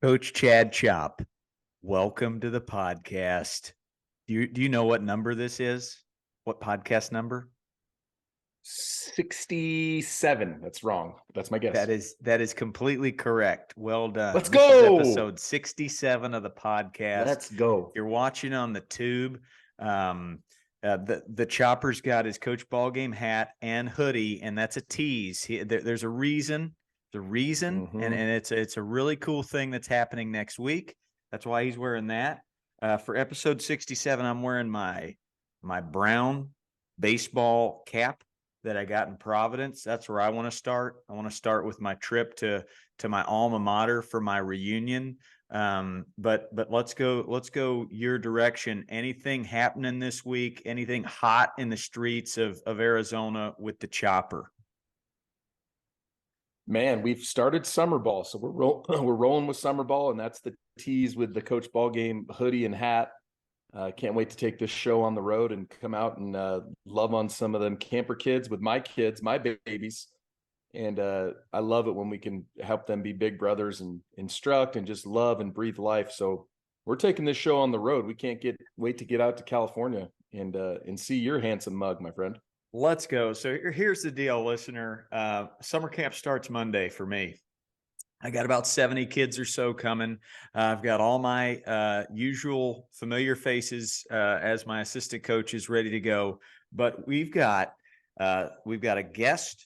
Coach Chad Chop, welcome to the podcast. Do you know what number this is? What podcast number? 67. That's wrong. That's my guess. That is completely correct. Well Let's done. This is go. episode 67 of the podcast. Let's go. If you're watching on the tube, the Chopper's got his Coach Ballgame hat and hoodie, and that's a tease. There's a reason. The reason, and it's a really cool thing that's happening next week. That's why he's wearing that. For episode 67, I'm wearing my brown baseball cap that I got in Providence. That's where I want to start. I want to start with my trip to my alma mater for my reunion. But let's go your direction. Anything happening this week? Anything hot in the streets of Arizona with the Chopper? Man, we've started summer ball, so we're rolling with summer ball, and that's the tease with the Coach Ball Game hoodie and hat. Can't wait to take this show on the road and come out and love on some of them camper kids with my kids, my babies. And I love it when we can help them be big brothers and instruct and just love and breathe life. So we're taking this show on the road. We can't wait to get out to California and see your handsome mug, my friend. Let's go. So here's the deal, listener. Summer camp starts Monday for me. I got about 70 kids or so coming. I've got all my usual familiar faces as my assistant coaches ready to go. But we've got a guest.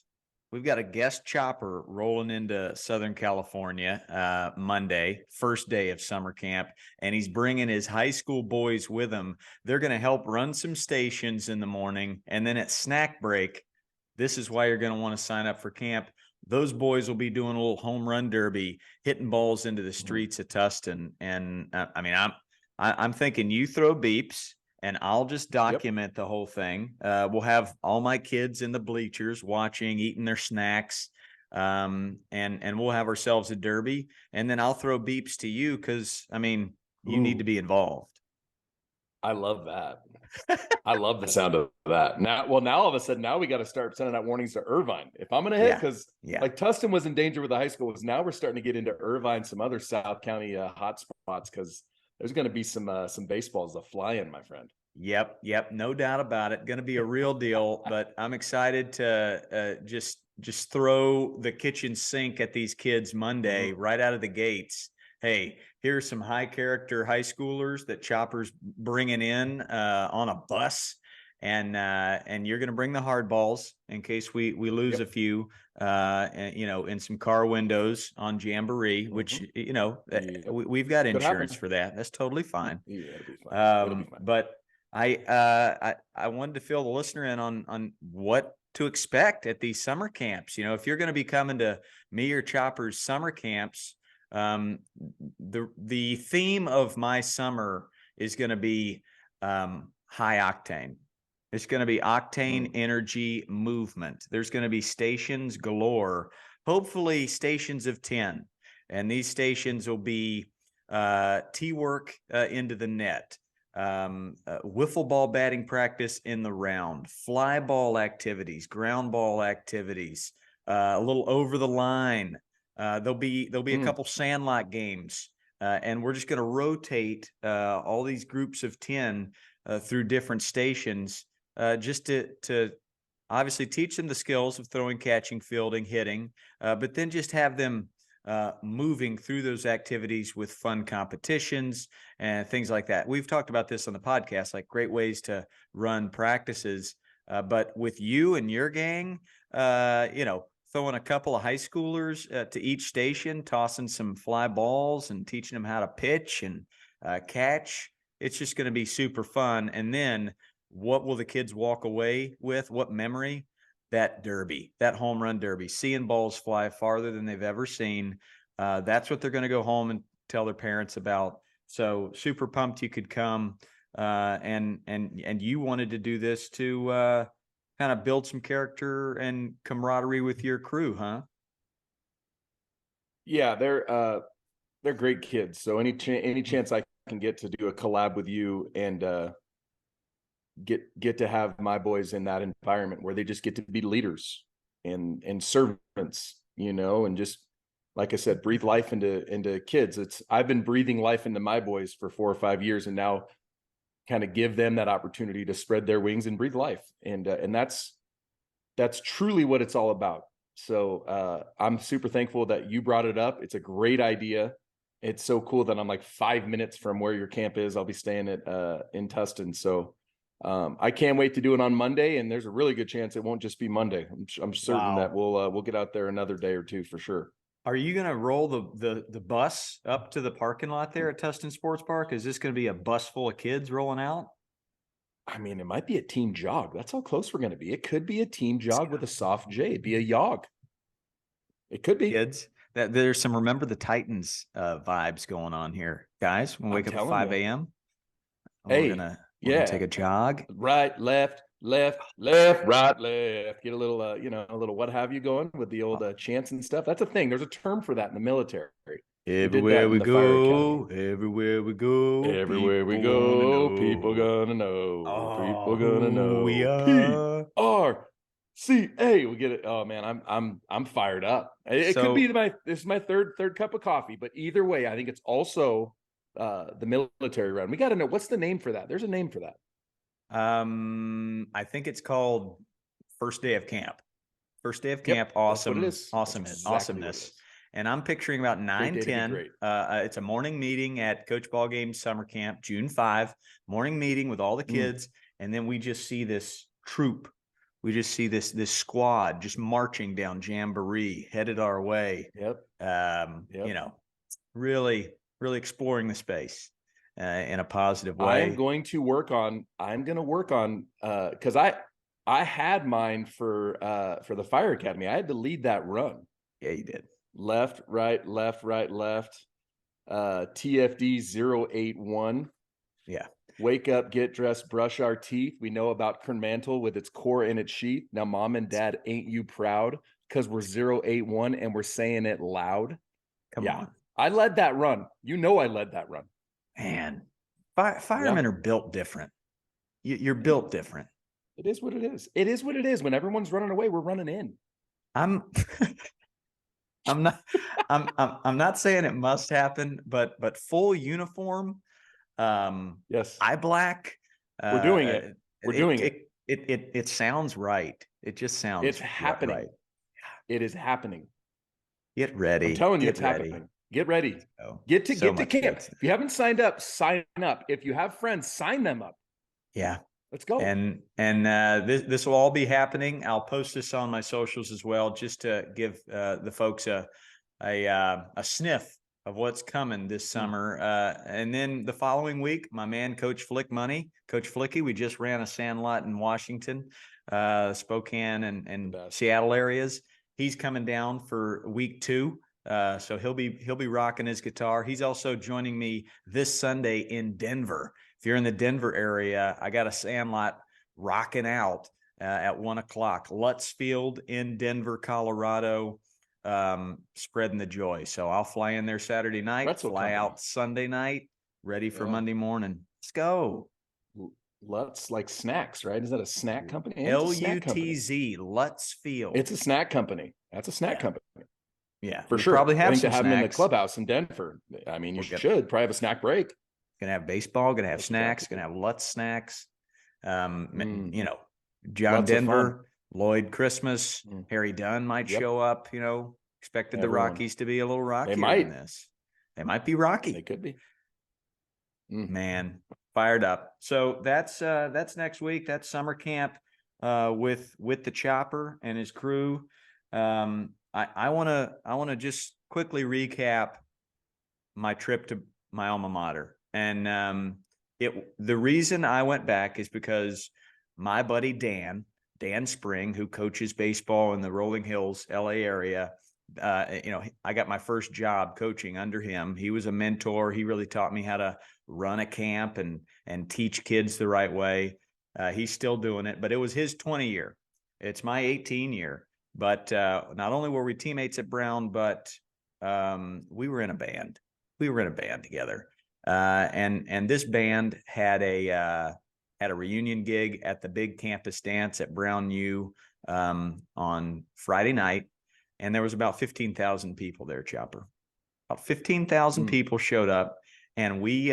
We've got a guest chopper rolling into Southern California Monday, first day of summer camp, and he's bringing his high school boys with him. They're going to help run some stations in the morning, and then at snack break, this is why you're going to want to sign up for camp. Those boys will be doing a little home run derby, hitting balls into the streets of Tustin. And I'm thinking you throw beeps, and I'll just document the whole thing. We'll have all my kids in the bleachers watching, eating their snacks, and we'll have ourselves a derby. And then I'll throw beeps to you because, you need to be involved. I love that. I love the sound of that. Now all of a sudden, now we got to start sending out warnings to Irvine. If I'm going to hit, because like Tustin was in danger with the high schools, now we're starting to get into Irvine, some other South County hot spots, because there's going to be some baseballs that fly in, my friend. Yep. No doubt about it. Going to be a real deal, but I'm excited to just throw the kitchen sink at these kids Monday right out of the gates. Hey, here's some high character high schoolers that Chopper's bringing in on a bus, and you're going to bring the hard balls in case we lose a few, in some car windows on Jamboree, which we've got insurance for that. That's totally fine. Yeah, it'll be fine. It'll be fine. But I wanted to fill the listener in on what to expect at these summer camps. If you're going to be coming to me or Chopper's summer camps, the theme of my summer is going to be high octane. It's going to be octane, energy, movement. There's going to be stations galore, hopefully stations of 10. And these stations will be tee work into the net, wiffle ball batting practice in the round, fly ball activities, ground ball activities, a little over the line. There'll be a couple sandlot games, and we're just going to rotate all these groups of 10 through different stations, just to obviously teach them the skills of throwing, catching, fielding, hitting, but then just have them moving through those activities with fun competitions and things like that. We've talked about this on the podcast, like great ways to run practices. But with you and your gang, throwing a couple of high schoolers to each station, tossing some fly balls and teaching them how to pitch and catch. It's just going to be super fun. And then what will the kids walk away with? What memory? That derby, that home run derby, seeing balls fly farther than they've ever seen. That's what they're going to go home and tell their parents about. So super pumped you could come. And you wanted to do this to kind of build some character and camaraderie with your crew, huh? Yeah, they're great kids. So any chance I can get to do a collab with you and get to have my boys in that environment where they just get to be leaders and servants, and just like I said, breathe life into kids. I've been breathing life into my boys for 4 or 5 years, and now kind of give them that opportunity to spread their wings and breathe life. And that's truly what it's all about. So I'm super thankful that you brought it up. It's a great idea. It's so cool that I'm like 5 minutes from where your camp is. I'll be staying at in Tustin. So I can't wait to do it on Monday, and there's a really good chance it won't just be Monday. I'm certain that we'll get out there another day or two for sure. Are you going to roll the bus up to the parking lot there at Tustin Sports Park? Is this going to be a bus full of kids rolling out? I mean, it might be a team jog. That's how close we're going to be. It could be a team jog with a soft J. It'd be a jog. It could be. Kids, that there's some Remember the Titans vibes going on here, guys. When we wake up at 5 a.m. Hey, we're gonna take a jog. Right, left, left, left, right, left. Get a little, a little what have you going with the old chants and stuff. That's a thing. There's a term for that in the military. Everywhere we go, everywhere we go, everywhere we go, people gonna know. People gonna know. We are PRCA. We get it. Oh man, I'm fired up. It could be this is my third cup of coffee, but either way, I think it's also the military run. We got to know what's the name for that. There's a name for that. I think it's called First Day of Camp. First Day of Camp. Yep, awesomeness. And I'm picturing about 9:10. It's a morning meeting at Coach Ballgame's summer camp, June 5. Morning meeting with all the kids, and then we just see this troop. We just see this squad just marching down Jamboree, headed our way. Really exploring the space in a positive way. I'm going to work on because I had mine for the fire academy. I had to lead that run. Yeah, you did. Left, right, left, right, left. TFD 081. Yeah. Wake up, get dressed, brush our teeth. We know about Kernmantle with its core in its sheath. Now, mom and dad, ain't you proud? Because we're 081 and we're saying it loud. Come on. I led that run. You know I led that run. Man, firemen are built different. You're built different. It is what it is. It is what it is. When everyone's running away, we're running in. I'm not saying it must happen, but full uniform. Yes. Eye black. We're doing it. We're doing it. It sounds right. It just sounds. It's happening. Right. It is happening. Get ready. I'm telling you, it's happening. Get ready. Get to camp. If you haven't signed up, sign up. If you have friends, sign them up. Yeah. Let's go. And this will all be happening. I'll post this on my socials as well, just to give the folks a sniff of what's coming this summer. And then the following week, my man, Coach Flicky, we just ran a sandlot in Washington, Spokane and Seattle areas. He's coming down for week 2. So he'll be rocking his guitar. He's also joining me this Sunday in Denver. If you're in the Denver area, I got a sandlot rocking out at 1:00. Lutz Field in Denver, Colorado, spreading the joy. So I'll fly in there Saturday night, fly out Sunday night, ready for Monday morning. Let's go. Lutz, like snacks, right? Is that a snack company? LUTZ, Lutz Field. It's a snack company. That's a snack company. Yeah, for sure. Probably have to have snacks. them in the clubhouse in Denver. I mean, you should probably have a snack break. Gonna have baseball. Gonna have snacks. Gonna have Lutz snacks. John Lots Denver, Lloyd Christmas, Harry Dunn might show up. Expected the Rockies to be a little rockier than this. They might be rocky. They could be. Man, fired up. So that's next week. That's summer camp with the Chopper and his crew. I want to just quickly recap my trip to my alma mater. And the reason I went back is because my buddy Dan Spring, who coaches baseball in the Rolling Hills, LA area, I got my first job coaching under him. He was a mentor. He really taught me how to run a camp and teach kids the right way. He's still doing it, but it was his 20 year. It's my 18 year. But not only were we teammates at Brown, but we were in a band. We were in a band together. And this band had a reunion gig at the big campus dance at Brown U on Friday night. and there was about 15,000 people there, Chopper. About 15,000 people showed up, and we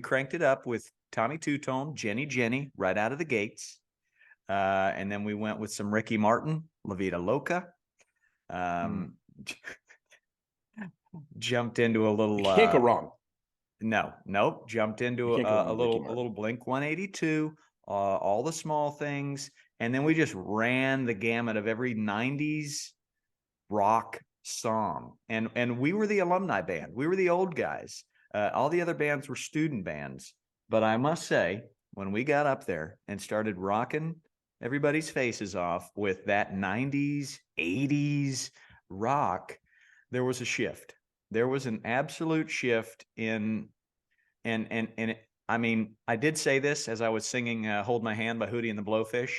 cranked it up with Tommy Two-Tone, Jenny, right out of the gates. And then we went with some Ricky Martin, La Vida Loca. Jumped into a little. You can't go wrong. Nope. Jumped into a little Blink 182. All the small things, and then we just ran the gamut of every '90s rock song. And we were the alumni band. We were the old guys. All the other bands were student bands. But I must say, when we got up there and started rocking everybody's faces off with that '90s, '80s rock, there was a shift. There was an absolute shift in, I mean, I did say this as I was singing "Hold My Hand" by Hootie and the Blowfish,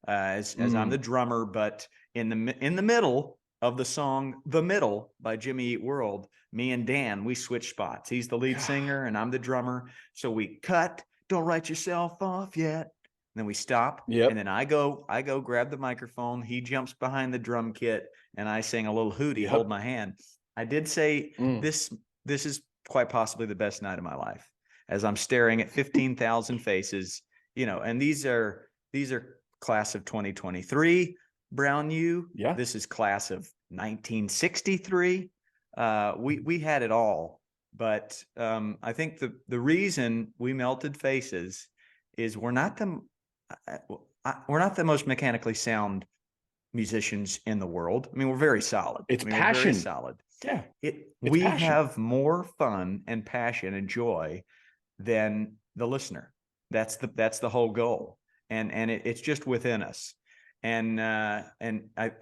as I'm the drummer, but in the middle of the song "The Middle" by Jimmy Eat World, me and Dan, we switched spots. He's the lead singer and I'm the drummer. So we cut, "Don't Write Yourself Off Yet." And then we stop. Yep. And then I go grab the microphone. He jumps behind the drum kit and I sing a little Hootie, "Hold My Hand." I did say this is quite possibly the best night of my life, as I'm staring at 15,000 faces, and these are class of 2023. Brown U. Yeah. This is class of 1963. We had it all, but I think the reason we melted faces is we're not the most mechanically sound musicians in the world. I mean, we're very solid. It's We're passion. very solid. Yeah. We passion. have more fun and passion and joy than the listener. That's the whole goal. And it's just within us. And I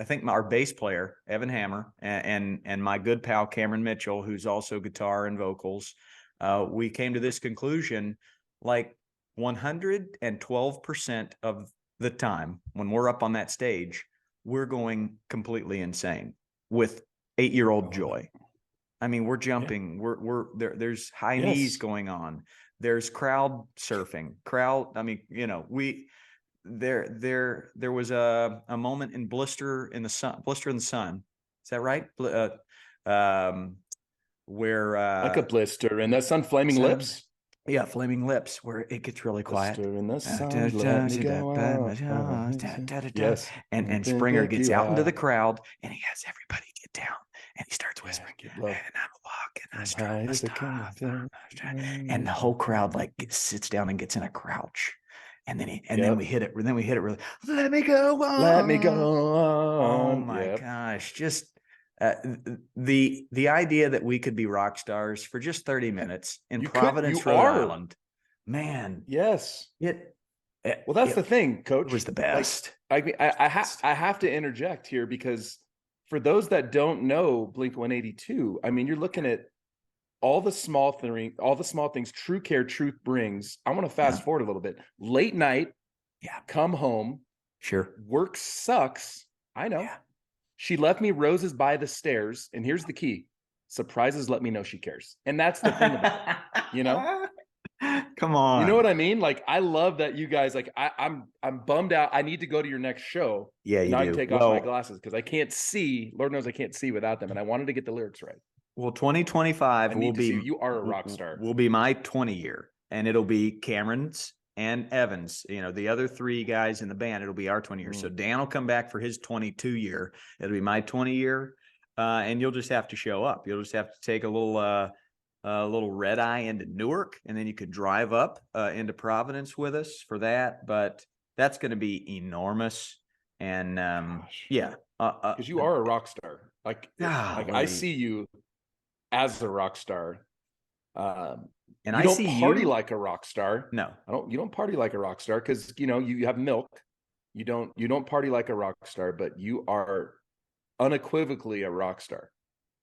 think our bass player, Evan Hammer, and my good pal, Cameron Mitchell, who's also guitar and vocals, we came to this conclusion, like 112% of the time when we're up on that stage, we're going completely insane with 8-year-old joy. I mean, we're jumping, we're there. There's high knees going on. There's crowd surfing, I mean, there was a moment in Blister in the Sun. Is that right? Where like a blister in the sun, flaming lips. Yeah, Flaming Lips, where it gets really quiet. Blister in the sun, let me go on. Yes. And Springer gets out into the crowd and he has everybody get down and he starts whispering, "And I'm walking, I strut the stuff." And the whole crowd like sits down and gets in a crouch. And then we hit it. Then we hit it really. Let me go on. Let me go on. Oh my gosh! Just the idea that we could be rock stars for just 30 minutes in Providence, Rhode Island, man. Yes. Well, that's the thing, Coach. It was the best. Like, I have to interject here because for those that don't know Blink 182, I mean, you're looking at all the small things True Care Truth brings. I want to fast forward a little bit. Late night, come home. Sure. Work sucks. I know. Yeah. She left me roses by the stairs. And here's the key. Surprises let me know she cares. And that's the thing about it, Come on. You know what I mean? Like, I love that you guys, like, I'm bummed out. I need to go to your next show. Yeah, you do. I can take off my glasses because I can't see. Lord knows I can't see without them. And I wanted to get the lyrics right. Well, 2025 will be. You are a rock star. Will be my 20 year, and it'll be Cameron's and Evans. The other 3 guys in the band. It'll be our 20 year. So Dan will come back for his 22 year. It'll be my 20 year, and you'll just have to show up. You'll just have to take a little red eye into Newark, and then you could drive up into Providence with us for that. But that's going to be enormous, and because you are a rock star. I see you as a rock star. And you don't party like a rock star. No, you don't party like a rock star because you have milk. You don't party like a rock star, but you are unequivocally a rock star.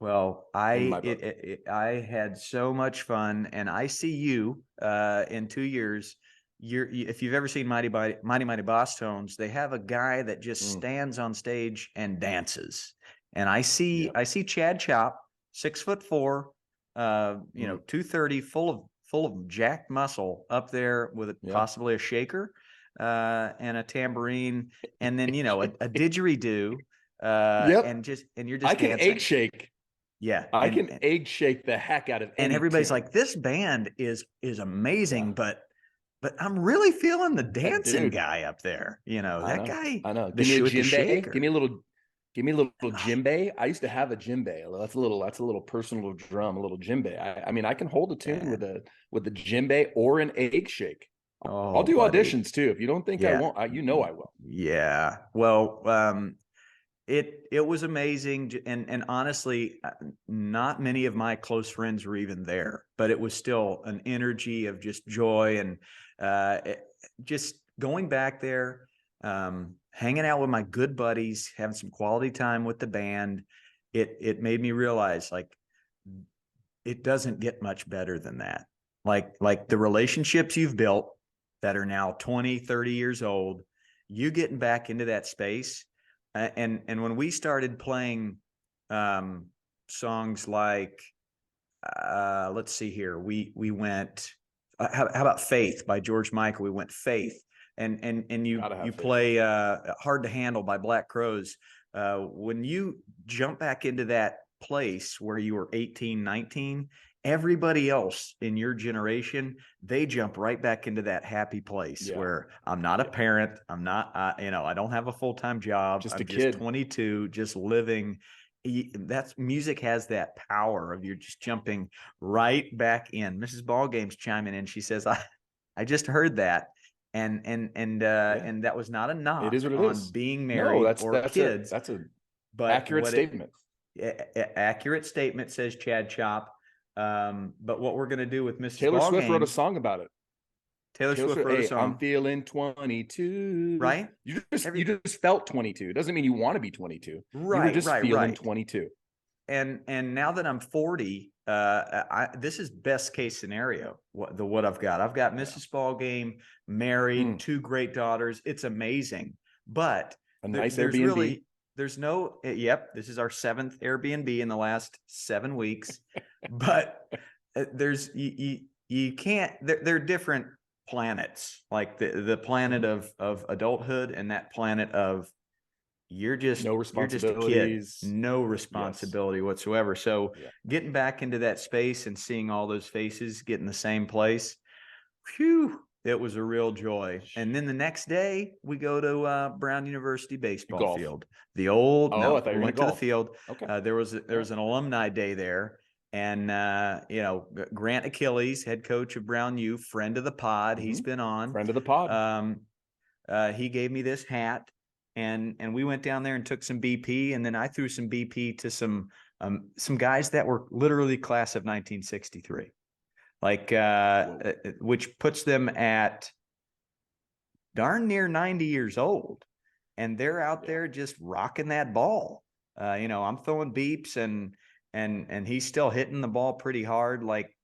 Well, I had so much fun, and I see you in 2 years. If you've ever seen Mighty Boss Tones, they have a guy that just stands on stage and dances. And I see Chad Chop, 6'4", 230, full of jacked muscle up there with possibly a shaker and a tambourine, and then a didgeridoo. Yep. and you're I just can egg dancing. shake. Yeah. I can egg shake the heck out of And any everybody's tune. like, this band is amazing, Yeah. but I'm really feeling the dancing Dude, guy up there. You know, I that know. guy, I know. the Give me a with the djembe. shaker. Give me a little djembe. I used to have a djembe. That's a little personal drum, a little djembe. I mean, I can hold a tune Man. with a djembe or an egg shake. I'll Oh, do buddy. auditions too. If you don't think I Yeah. won't, you know I will. Yeah. Well, it was amazing, and honestly, not many of my close friends were even there, but it was still an energy of just joy and just going back there, hanging out with my good buddies, having some quality time with the band. It made me realize, like, it doesn't get much better than that. Like the relationships you've built that are now 20, 30 years old, you getting back into that space. And when we started playing songs like let's see here, we went how about Faith by George Michael. We went Faith, and you Gotta have faith. play Hard to Handle by Black Crowes. When you jump back into that place where you were 18, 19, everybody else in your generation, they jump right back into that happy place Yeah. where I'm not a parent, I'm not I don't have a full-time job, Just I'm a just kid. 22, just living. That's music has that power of you're just jumping right back in. Mrs. Ballgame's chiming in. She says, I just heard that. Yeah. And that was not a It knock is what it on is. being No, married or kids, that's a but accurate what it statement. accurate statement, says Chad Chop. But what we're going to do with Mrs. Taylor Swift wrote a Ballgame, song about it. Taylor Swift wrote a Hey, I'm song, feeling 22. right? You just felt 22. It doesn't mean you want to be 22. You were Right, just right, feeling right. 22. And now that I'm 40, this is best case scenario. What I've got, Mrs. Ballgame, married, two great daughters. It's amazing, but A nice there's Airbnb. really there's no. Yep, this is our 7th Airbnb in the last 7 weeks, but there's you can't. They're different planets, like the planet of adulthood and that planet of you're just No a kid, responsibilities. no Yes. responsibility whatsoever. So Yeah. getting back into that space and seeing all those faces get in the same place, phew, it was a real joy. And then the next day we go to Brown University baseball Golf. field. The old Oh, I no, thought you we were went gonna to the golf. field. Okay. There was an alumni day there. And Grant Achilles, head coach of Brown U, friend of the pod, he's been on. Friend of the pod. He gave me this hat, and we went down there and took some BP, and then I threw some BP to some guys that were literally class of 1963, like which puts them at darn near 90 years old, and they're out there just rocking that ball. I'm throwing beeps, and he's still hitting the ball pretty hard. Like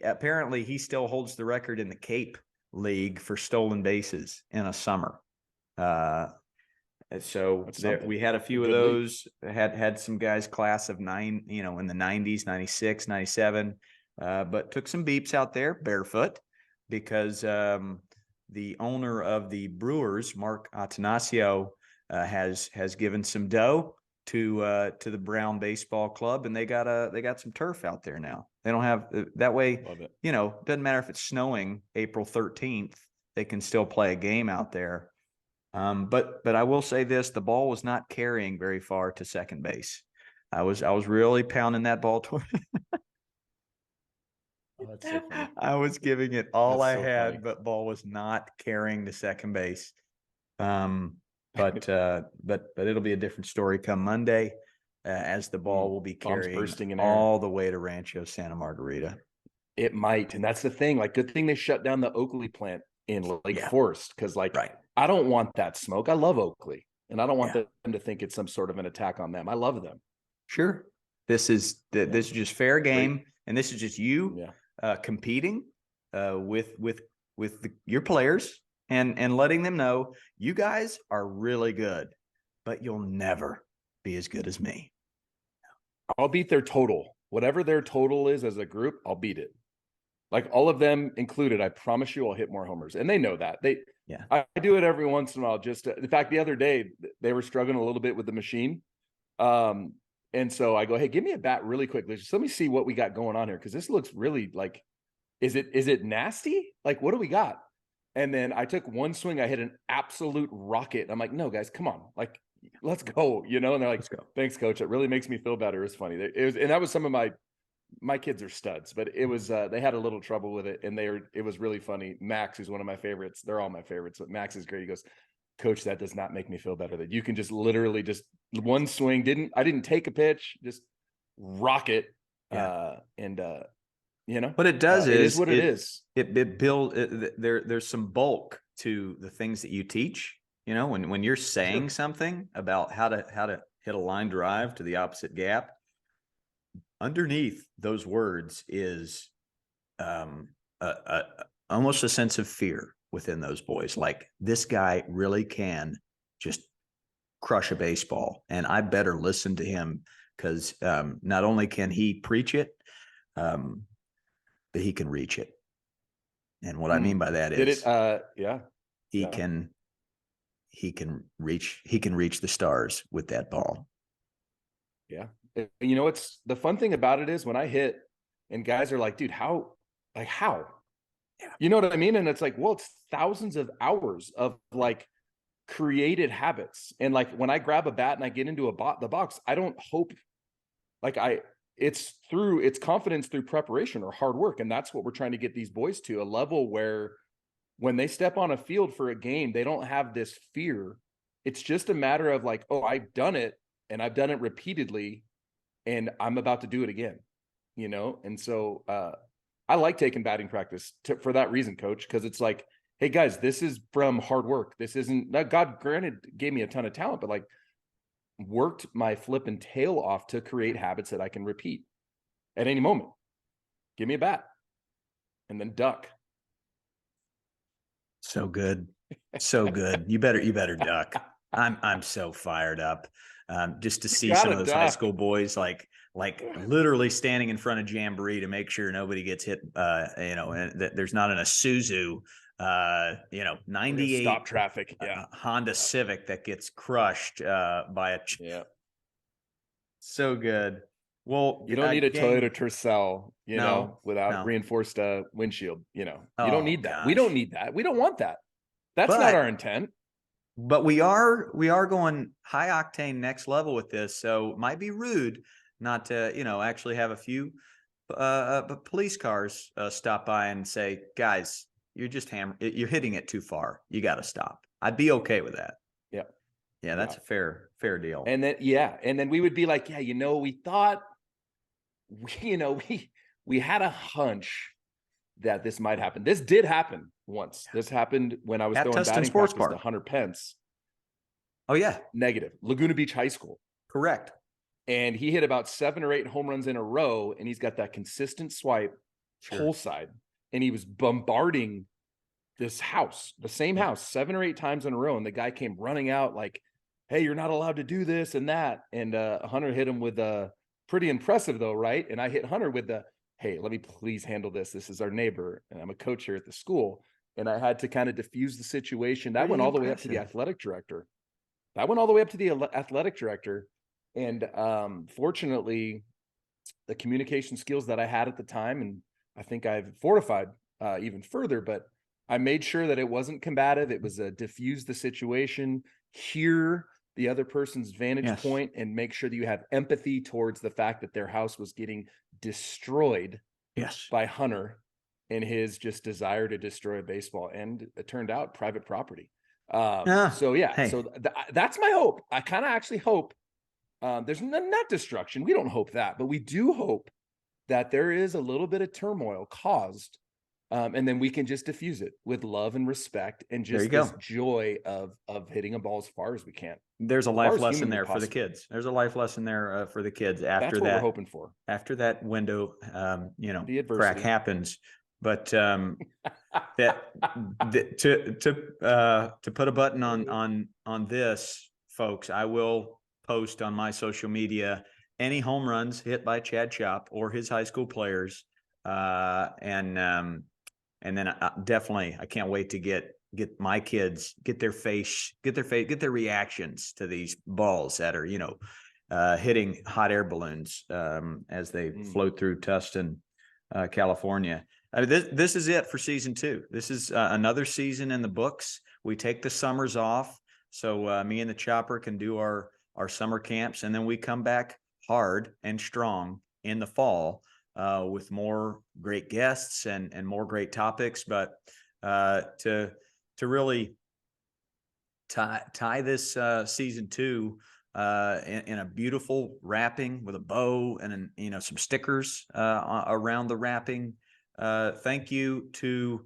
apparently he still holds the record in the Cape League for stolen bases in a summer. So we had a few of those. Had some guys class of 9, in the 90s, 96, 97, but took some beeps out there barefoot because the owner of the Brewers, Mark Atanasio, has given some dough to the Brown Baseball Club, and they got some turf out there now. They don't have that way. Love it. Doesn't matter if it's snowing April 13th, they can still play a game out there. But I will say this: the ball was not carrying very far to second base. I was really pounding that ball toward. Oh, that's so funny. I was giving it all That's I so had, funny. but ball was not carrying to second base. But it'll be a different story come Monday, as the ball will be Bombs carrying bursting in air. all the way to Rancho Santa Margarita. It might, and that's the thing. Like, good thing they shut down the Oakley plant in Lake Forest, because I don't want that smoke. I love Oakley, and I don't want them to think it's some sort of an attack on them. I love them. Sure, this is just fair game, Great. and this is just you competing with your players and letting them know you guys are really good, but you'll never be as good as me. I'll beat their total. Whatever their total is as a group, I'll beat it. Like, all of them included, I promise you I'll hit more homers. And they know that. I do it every once in a while. Just in fact, the other day they were struggling a little bit with the machine. And so I go, hey, give me a bat really quick. Just let me see what we got going on here. Cause this looks really like, is it nasty? Like, what do we got? And then I took one swing. I hit an absolute rocket. I'm like, no, guys, come on. Like, let's go, you know? And they're like, Let's go. thanks, coach. It really makes me feel better. It's funny. It was, and that was some of my kids are studs, but it was, they had a little trouble with it, and it was really funny. Max, who's one of my favorites. They're all my favorites, but Max is great. He goes, coach, that does not make me feel better that you can just literally just one swing. I didn't take a pitch, just rock it. Yeah. You know, What it does it is is what it is. it build there's some bulk to the things that you teach. You know, when you're saying Sure. something about how to hit a line drive to the opposite gap, underneath those words is almost a sense of fear within those boys. Like, this guy really can just crush a baseball, and I better listen to him, because not only can he preach it, but he can reach it. And what I mean by that Did is, it? Yeah. he can reach the stars with that ball. Yeah. You know, it's the fun thing about it is when I hit and guys are like, dude, how? Yeah. You know what I mean? And it's like, well, it's thousands of hours of like created habits. And like when I grab a bat and I get into the box, I don't hope like it's confidence through preparation or hard work. And that's what we're trying to get these boys to, a level where when they step on a field for a game, they don't have this fear. It's just a matter of like, oh, I've done it and I've done it repeatedly and I'm about to do it again, you know? And so I like taking batting practice for that reason, coach, because it's like, hey guys, this is from hard work. This isn't, God granted gave me a ton of talent, but like worked my flipping tail off to create habits that I can repeat at any moment. Give me a bat and then duck. So good. So good. You better duck. I'm so fired up. Just to see some of those high school boys like literally standing in front of Jamboree to make sure nobody gets hit, and that there's not an Isuzu 98 stop traffic. Yeah. Honda Civic that gets crushed by a so good. Well, you don't need a gang, Toyota Tercel, without reinforced windshield. You don't need that. We don't need that. We don't want that. That's not our intent. But we are going high octane next level with this. So it might be rude not to, actually have a few police cars stop by and say, guys, you're hitting it too far. You got to stop. I'd be okay with that. Yeah. Yeah, that's a fair deal. And then we would be like, yeah, we thought, we had a hunch that this might happen. This did happen once. This happened when I was At throwing Tustin batting Sports practice Park. to Hunter Pence. Oh yeah, Negative. Laguna Beach High School. correct. And he hit about 7 or 8 home runs in a row, and he's got that consistent swipe pull side, and he was bombarding this house, the same house, 7 or 8 times in a row. And the guy came running out like, hey, you're not allowed to do this and that. And Hunter hit him with pretty impressive though, right? And I hit Hunter with hey, let me please handle this. This is our neighbor, and I'm a coach here at the school. And I had to kind of diffuse the situation. That went all the way up to the athletic director. And fortunately, the communication skills that I had at the time, and I think I've fortified even further, but I made sure that it wasn't combative. It was diffuse the situation, hear the other person's vantage point, and make sure that you have empathy towards the fact that their house was getting destroyed by Hunter and his just desire to destroy a baseball. And it turned out private property. So that's my hope. I kind of actually hope there's not destruction. We don't hope that, but we do hope that there is a little bit of turmoil caused. And then we can just diffuse it with love and respect and just this joy of hitting a ball as far as we can. There's a life lesson there for the kids. There's a life lesson there for the kids after that's what we're hoping for. After that window, crack happens. But to put a button on this, folks, I will post on my social media any home runs hit by Chad Chop or his high school players, and then definitely I can't wait to get my kids, get their reactions to these balls that are hitting hot air balloons as they float through Tustin, California. This is it for season 2. This is another season in the books. We take the summers off, so me and the Chopper can do our summer camps, and then we come back hard and strong in the fall with more great guests and more great topics. But to really tie this season 2 in a beautiful wrapping with a bow and some stickers around the wrapping. Thank you to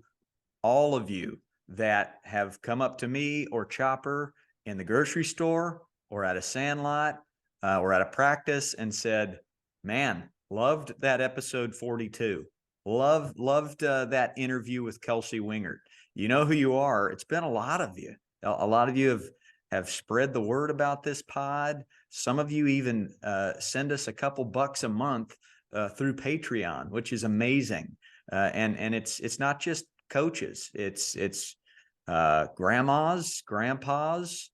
all of you that have come up to me or Chopper in the grocery store or at a sandlot or at a practice and said, man, loved that episode 42. Loved that interview with Kelsey Wingert. You know who you are. It's been a lot of you. A lot of you have spread the word about this pod. Some of you even send us a couple bucks a month through Patreon, which is amazing. And it's not just coaches. It's grandmas, grandpas,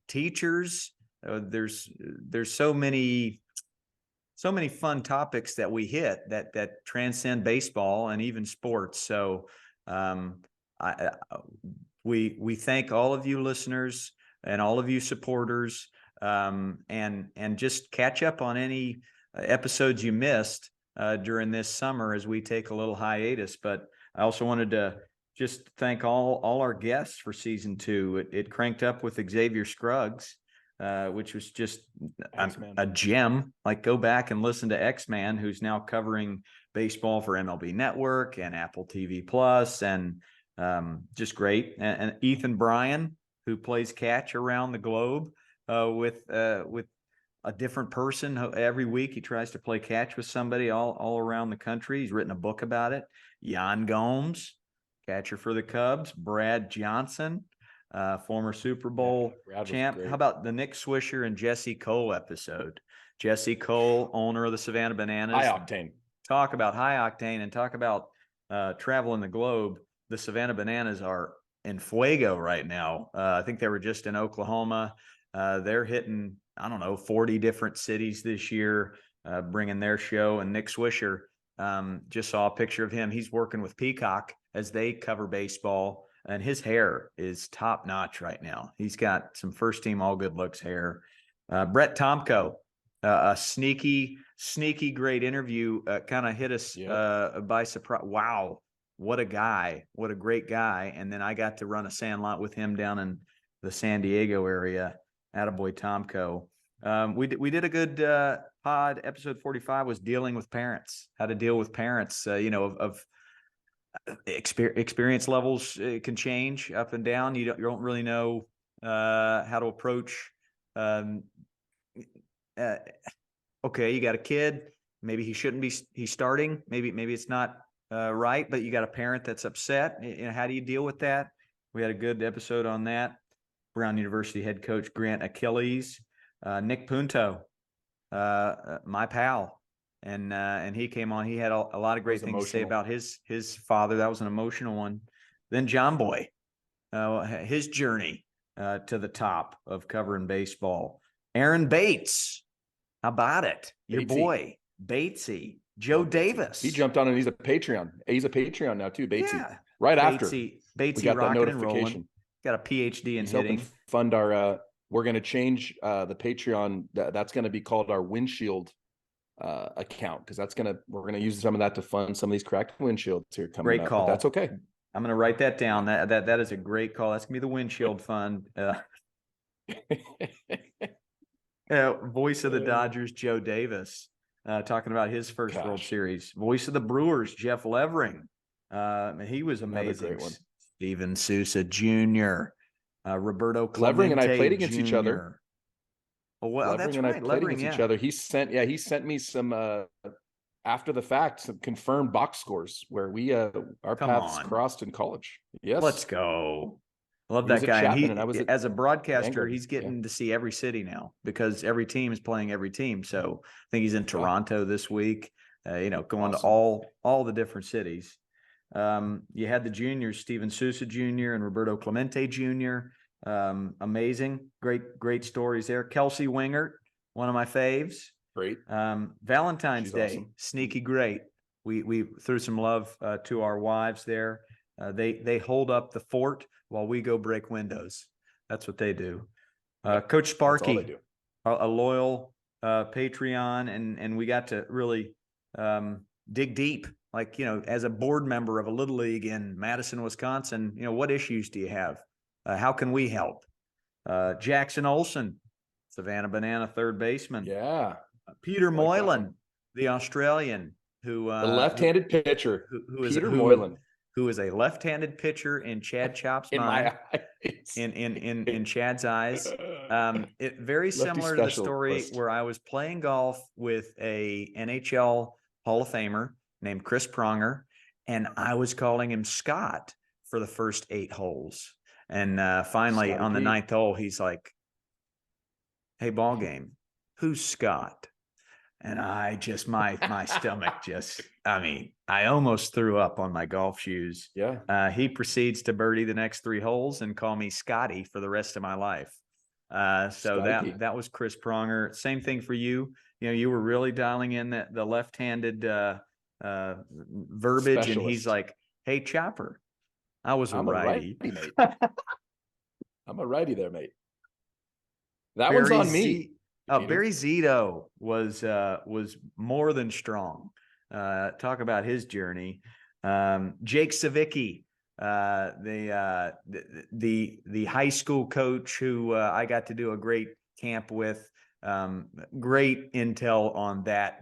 teachers. There's so many fun topics that we hit that transcend baseball and even sports. So we thank all of you listeners and all of you supporters, and just catch up on any episodes you missed during this summer as we take a little hiatus. But I also wanted to just thank all our guests for season 2. It cranked up with Xavier Scruggs, which was just a gem. Like, go back and listen to X-Man, who's now covering baseball for MLB Network and Apple TV Plus, and just great. And Ethan Bryan, who plays catch around the globe with a different person every week. He tries to play catch with somebody all around the country. He's written a book about it. Yan Gomes, catcher for the Cubs. Brad Johnson, former Super Bowl champ. How about the Nick Swisher and Jesse Cole episode? Jesse Cole, owner of the Savannah Bananas. High octane. Talk about high octane and talk about traveling the globe. The Savannah Bananas are in fuego right now. I think they were just in Oklahoma. They're hitting, 40 different cities this year, bringing their show. And Nick Swisher, just saw a picture of him. He's working with Peacock as they cover baseball, and his hair is top notch right now. He's got some first team all good looks hair. Brett Tomko, a sneaky great interview, kind of hit us by surprise. Wow. What a guy. What a great guy. And then I got to run a sandlot with him down in the San Diego area. Attaboy Tomko. We did a good pod. Episode 45 was dealing with parents, how to deal with parents, of experience levels can change up and down. You don't really know how to approach. Okay, you got a kid. Maybe he shouldn't be. He's starting. Maybe it's not right, but you got a parent that's upset. How do you deal with that? We had a good episode on that. Brown University head coach Grant Achilles, Nick Punto, my pal, and he came on. He had a lot of great things to say about his father. That was an emotional one. Then John Boy, his journey to the top of covering baseball. Aaron Bates, how about it? Your boy Batesy. Joe Davis. He jumped on and he's a Patreon. He's a Patreon now too, Batesy. Yeah. Right after Batesy we got that notification. Got a PhD in hitting. Fund our we're going to change the Patreon. That's going to be called our windshield account, because we're going to use some of that to fund some of these cracked windshields here coming Great up. call. But that's okay. I'm going to write that down. That is a great call. That's going to be the windshield fund. Voice of the Dodgers, Joe Davis. Talking about his first World Series. Voice of the Brewers, Jeff Levering. He was amazing. Steven Sousa Jr., Roberto Clemente Levering and I played against Jr. each other. Oh, well, Levering that's and right. I played against each other. He sent me some after the fact, some confirmed box scores where we our paths crossed in college. Yes, let's go. Love that guy. And he, as a broadcaster, Vanguard. He's getting to see every city now because every team is playing every team. So I think he's in Toronto this week. Going to all the different cities. You had the juniors, Steven Sousa Jr. and Roberto Clemente Jr. Amazing, great stories there. Kelsey Wingert, one of my faves. Great. Valentine's She's Day, awesome. sneaky great. We threw some love to our wives there. They hold up the fort while we go break windows. That's what they do. Coach That's all they Sparky, do. a loyal Patreon, and we got to really dig deep. Like, as a board member of a little league in Madison, Wisconsin, what issues do you have? How can we help? Jackson Olson, Savannah Banana third baseman. Yeah. Peter Like Moylan, the Australian, who the left-handed pitcher, who is Peter Moylan, who is a left-handed pitcher in Chad Chop's in mind, my eyes, in Chad's eyes. It very Lefty similar to the story specialist. where I was playing golf with a NHL Hall of Famer named Chris Pronger, and I was calling him Scott for the first 8 holes. And finally, Scotty on the Pete. 9th hole, he's like, "Hey, ball game, who's Scott?" And I just my stomach just, I mean, I almost threw up on my golf shoes. Yeah. He proceeds to birdie the next 3 holes and call me Scotty for the rest of my life. So Scotty Pete. that was Chris Pronger. Same thing for you. You were really dialing in the left-handed verbiage, and he's Specialist. like, "Hey, Chopper, I was a I'm a righty." righty, mate. I'm a righty there, mate. That one's Barry on me. Barry Zito was more than strong. Talk about his journey. Jake Savicki, the high school coach who I got to do a great camp with. Great intel on that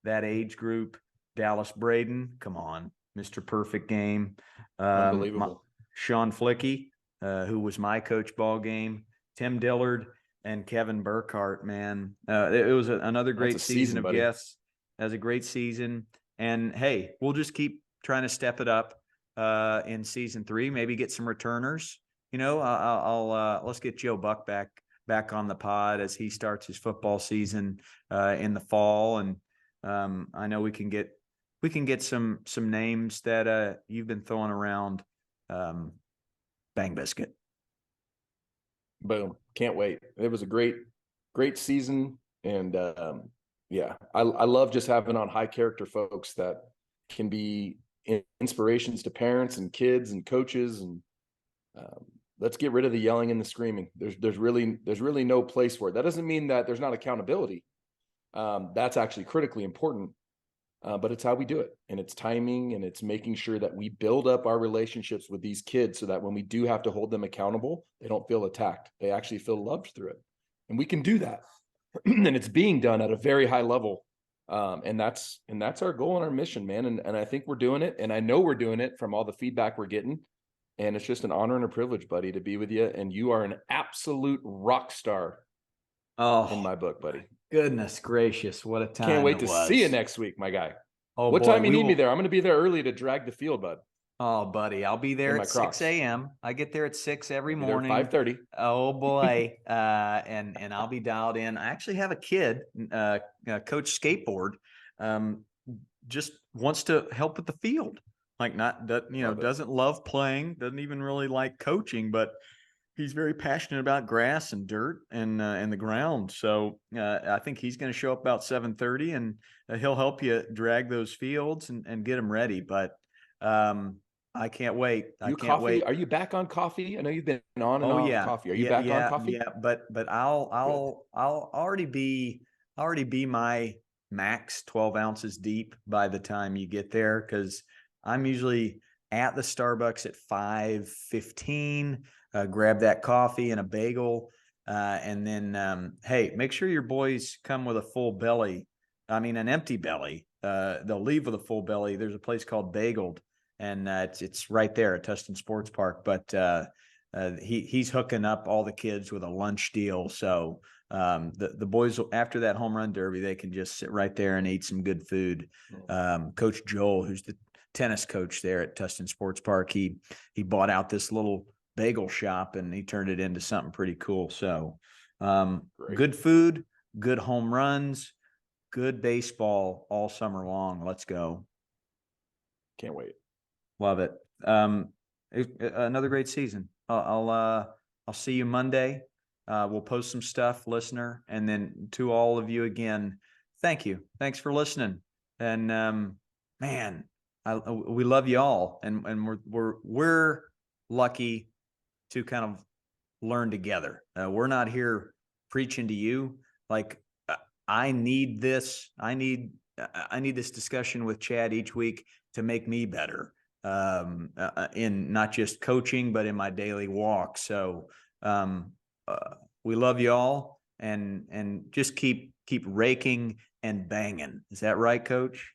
age group. Dallas Braden, come on, Mr. Perfect Game. Unbelievable. Sean Flicky, who was my coach ball game. Tim Dillard and Kevin Burkhart, man. It was another great season of guests. That was a great season. And hey, we'll just keep trying to step it up in season 3, maybe get some returners. I'll let's get Joe Buck back on the pod as he starts his football season in the fall. And I know we can get some names that you've been throwing around. Bang Biscuit. Boom. Can't wait. It was a great season. And yeah, I love just having on high character folks that can be inspirations to parents and kids and coaches. And let's get rid of the yelling and the screaming. There's really no place for it. That doesn't mean that there's not accountability. That's actually critically important. But it's how we do it, and it's timing, and it's making sure that we build up our relationships with these kids so that when we do have to hold them accountable, they don't feel attacked. They actually feel loved through it. And we can do that. And it's being done at a very high level. And that's our goal and our mission, man. And I think we're doing it. And I know we're doing it from all the feedback we're getting. And it's just an honor and a privilege, buddy, to be with you. And you are an absolute rock star in my book, buddy. Goodness gracious, what a time. Can't wait to see you next week, my guy. Oh, what boy, time you need me there? I'm going to be there early to drag the field, bud. Oh, buddy, I'll be there at 6 a.m. I get there at 6 every morning. 5:30. Oh boy, and I'll be dialed in. I actually have a kid, coach skateboard, just wants to help with the field. Like doesn't love playing, doesn't even really like coaching, but he's very passionate about grass and dirt and the ground. So I think he's going to show up about 7:30, and he'll help you drag those fields and get them ready. But I can't wait. I can't wait. Are you back on coffee? I know you've been on and off coffee. Are you back on coffee? Yeah, but I'll already be my max 12 ounces deep by the time you get there, because I'm usually at the Starbucks at 5:15. Grab that coffee and a bagel, and then hey, make sure your boys come with a full belly. I mean, an empty belly. They'll leave with a full belly. There's a place called Bageled, and it's right there at Tustin Sports Park. But he's hooking up all the kids with a lunch deal. So the boys, after that home run derby, they can just sit right there and eat some good food. Coach Joel, who's the tennis coach there at Tustin Sports Park, he bought out this little bagel shop and he turned it into something pretty cool. So good food, good home runs, good baseball all summer long. Let's go. Can't wait. Love it. Another great season. I'll I'll see you Monday. We'll post some stuff, listener. And then to all of you again, thank you. Thanks for listening. And man, we love you all. And we're lucky to kind of learn together. We're not here preaching to you. Like I need this. I need this discussion with Chad each week to make me better in not just coaching, but in my daily walk. So we love you all, and just keep raking and banging. Is that right, Coach?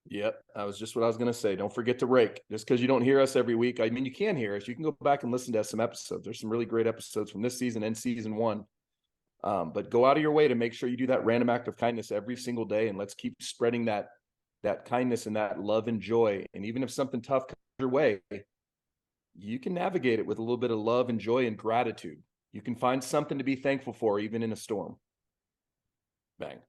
Yep, that was just what I was going to say. Don't forget to rake. Just because you don't hear us every week, I mean, you can hear us. You can go back and listen to some episodes. There's some really great episodes from this season and season 1. But go out of your way to make sure you do that random act of kindness every single day, and let's keep spreading that kindness and that love and joy. And even if something tough comes your way, you can navigate it with a little bit of love and joy and gratitude. You can find something to be thankful for, even in a storm. Bang.